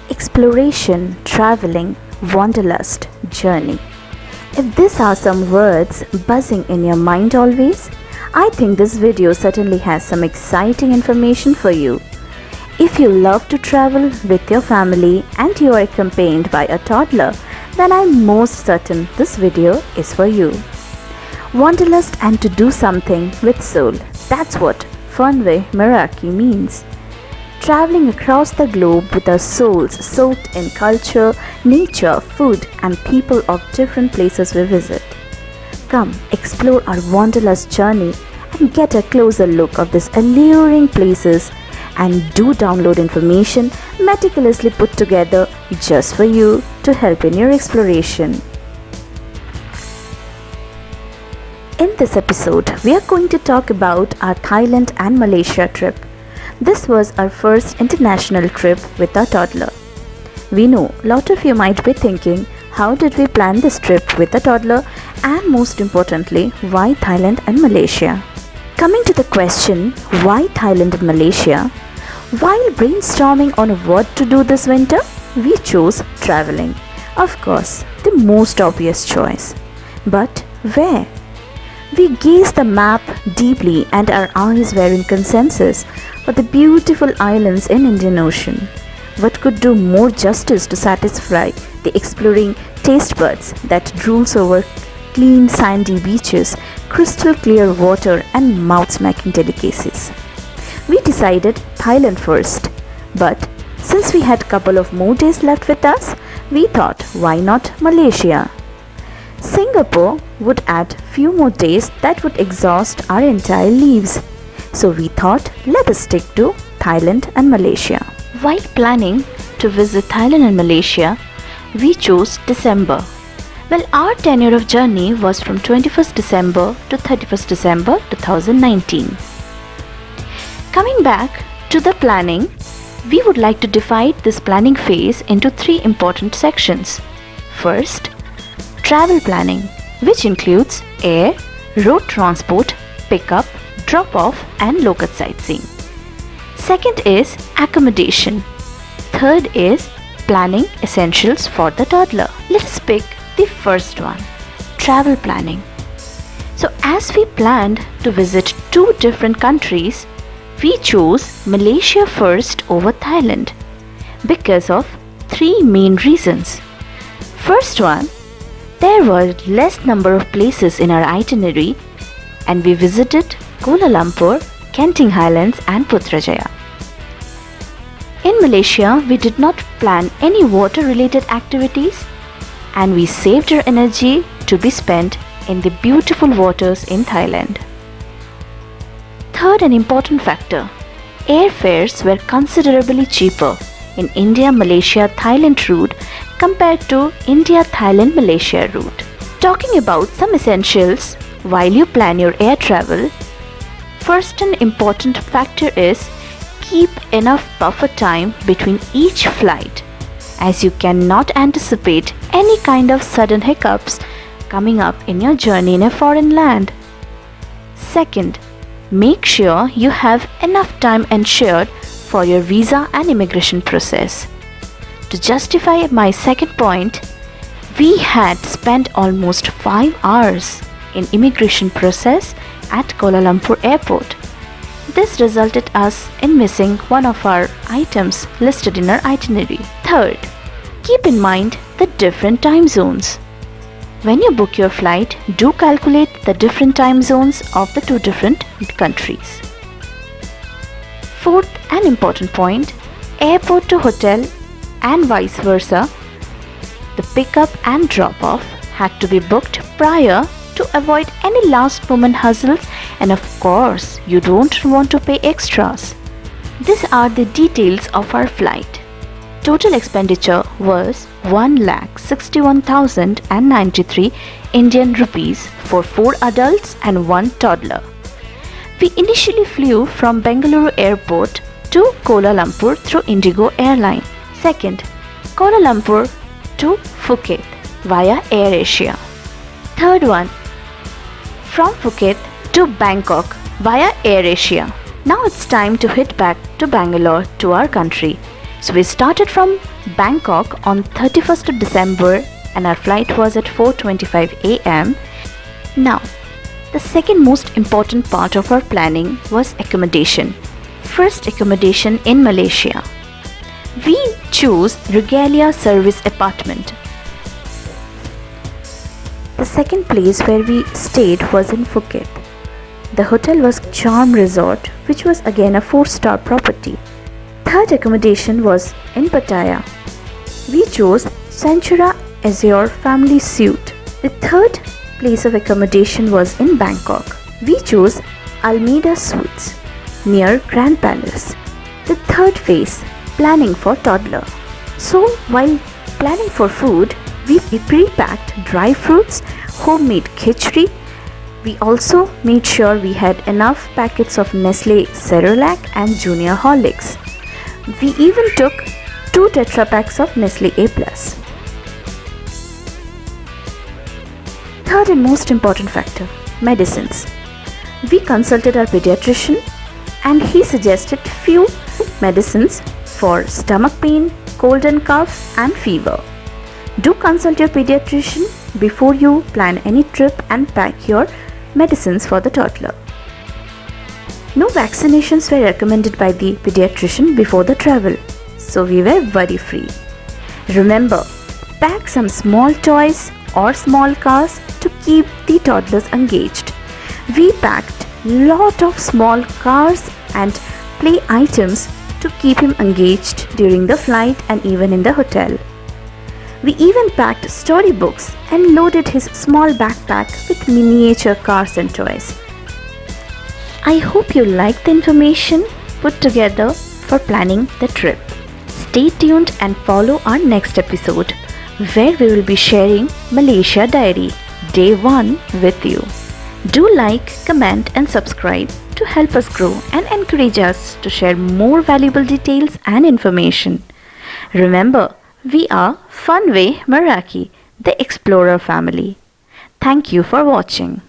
Exploration, traveling, wanderlust, journey. If these are some words buzzing in your mind always, I think this video certainly has some exciting information for you. If you love to travel with your family and you are accompanied by a toddler, then I'm most certain this video is for you. Wanderlust and to do something with soul. That's what Funway Meraki means. Traveling across the globe with our souls soaked in culture, nature, food and people of different places we visit. Come explore our wanderlust journey and get a closer look of these alluring places, and do download information meticulously put together just for you to help in your exploration. In this episode, we are going to talk about our Thailand and Malaysia trip. This was our first international trip with our toddler. We know a lot of you might be thinking, how did we plan this trip with a toddler, and most importantly, why Thailand and Malaysia? Coming to the question, why Thailand and Malaysia? While brainstorming on what to do this winter, we chose traveling. Of course, the most obvious choice. But where? We gazed the map deeply and our eyes were in consensus for the beautiful islands in Indian Ocean. What could do more justice to satisfy the exploring taste buds that drools over clean sandy beaches, crystal clear water and mouth-smacking delicacies? We decided Thailand first, but since we had couple of more days left with us, we thought why not Malaysia? Singapore would add few more days that would exhaust our entire leaves. So we thought let us stick to Thailand and Malaysia. While planning to visit Thailand and Malaysia, we chose December. Well, our tenure of journey was from 21st December to 31st December 2019. Coming back to the planning, we would like to divide this planning phase into three important sections. First, travel planning, which includes air, road transport, pickup, drop-off and local sightseeing. Second is accommodation. Third is planning essentials for the toddler. Let us pick the first one, travel planning. So as we planned to visit two different countries, we chose Malaysia first over Thailand because of three main reasons. First one, there were less number of places in our itinerary and we visited Kuala Lumpur, Genting Highlands and Putrajaya. In Malaysia, we did not plan any water-related activities and we saved our energy to be spent in the beautiful waters in Thailand. Third and important factor, airfares were considerably cheaper in India-Malaysia-Thailand route compared to India-Thailand-Malaysia route. Talking about some essentials while you plan your air travel, first and important factor is keep enough buffer time between each flight, as you cannot anticipate any kind of sudden hiccups coming up in your journey in a foreign land. Second, make sure you have enough time ensured for your visa and immigration process. To justify my second point, we had spent almost 5 hours in immigration process at Kuala Lumpur airport. This resulted us in missing one of our items listed in our itinerary. Third, keep in mind the different time zones. When you book your flight, do calculate the different time zones of the two different countries. Fourth and important point, airport to hotel and vice versa, the pickup and drop-off had to be booked prior to avoid any last moment hassles, and of course you don't want to pay extras. These are the details of our flight. Total expenditure was 1,61,093 Indian rupees for 4 adults and 1 toddler. We initially flew from Bengaluru airport to Kuala Lumpur through Indigo airline. Second, Kuala Lumpur to Phuket via AirAsia. Third one, from Phuket to Bangkok via AirAsia. Now it's time to head back to Bangalore to our country. So we started from Bangkok on 31st of December and our flight was at 4:25 a.m. Now, the second most important part of our planning was accommodation. First accommodation in Malaysia. We chose Regalia Service Apartment. The second place where we stayed was in Phuket. The hotel was Charm Resort, which was again a 4-star property. Third accommodation was in Pattaya. We chose Centura Azure Family Suite. The third place of accommodation was in Bangkok. We chose Almeida Suites near Grand Palace. The third phase, planning for Toddler. So while planning for food, we pre-packed dry fruits, homemade khichdi. We also made sure we had enough packets of Nestle Cerelac and Junior Horlicks. We even took 2 Tetra packs of Nestle A+. Third and most important factor, medicines. We consulted our pediatrician and he suggested few medicines for stomach pain, cold and cough and fever. Do consult your pediatrician before you plan any trip and pack your medicines for the toddler. No vaccinations were recommended by the pediatrician before the travel, so we were worry-free. Remember, pack some small toys or small cars to keep the toddlers engaged. We packed lot of small cars and play items to keep him engaged during the flight and even in the hotel. We even packed storybooks and loaded his small backpack with miniature cars and toys. I hope you liked the information put together for planning the trip. Stay tuned and follow our next episode where we will be sharing Malaysia Diary Day 1 with you. Do like, comment and subscribe to help us grow and encourage us to share more valuable details and information. Remember, we are Funway Meraki, the Explorer family. Thank you for watching.